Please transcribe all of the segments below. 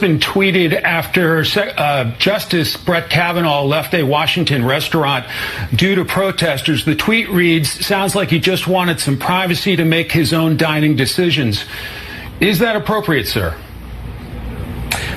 Been tweeted after Justice Brett Kavanaugh left a Washington restaurant due to protesters. The tweet reads, "Sounds like he just wanted some privacy to make his own dining decisions." Is that appropriate, sir?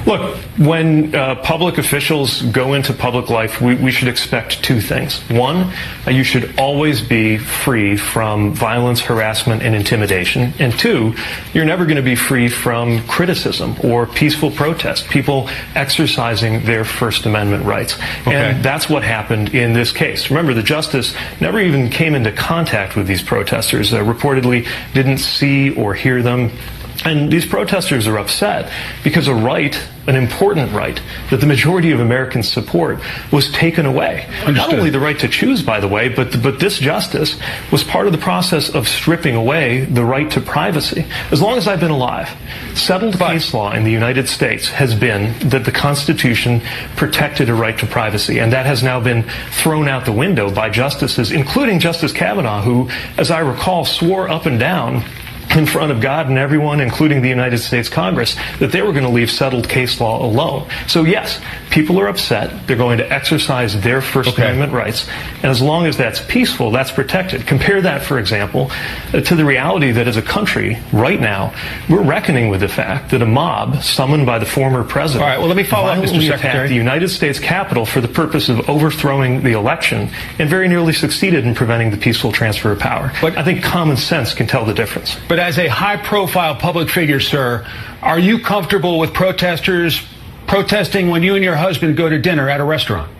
Look, when public officials go into public life, we should expect two things. One, you should always be free from violence, harassment, and intimidation. And two, you're never going to be free from criticism or peaceful protest, people exercising their First Amendment rights. Okay. And that's what happened in this case. Remember, the justice never even came into contact with these protesters, reportedly didn't see or hear them. And these protesters are upset because a right, an important right, that the majority of Americans support was taken away. Understood. Not only the right to choose, by the way, but this justice was part of the process of stripping away the right to privacy. As long as I've been alive, settled case law in the United States has been that the Constitution protected a right to privacy, and that has now been thrown out the window by justices, including Justice Kavanaugh, who, as I recall, swore up and down in front of God and everyone, including the United States Congress, that they were going to leave settled case law alone. So yes, people are upset. They're going to exercise their First Amendment rights. And as long as that's peaceful, that's protected. Compare that, for example, to the reality that as a country, right now, we're reckoning with the fact that a mob summoned by the former president violently attacked the United States Capitol for the purpose of overthrowing the election and very nearly succeeded in preventing the peaceful transfer of power. But I think common sense can tell the difference. But as a high-profile public figure, sir, are you comfortable with protesters protesting when you and your husband go to dinner at a restaurant?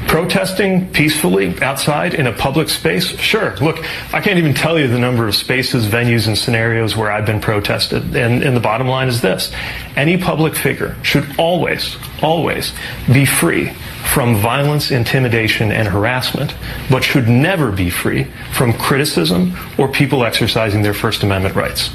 Protesting peacefully outside in a public space? Sure. Look, I can't even tell you the number of spaces, venues, and scenarios where I've been protested. And the bottom line is this. Any public figure should always, always be free from violence, intimidation, and harassment, but should never be free from criticism or people exercising their First Amendment rights.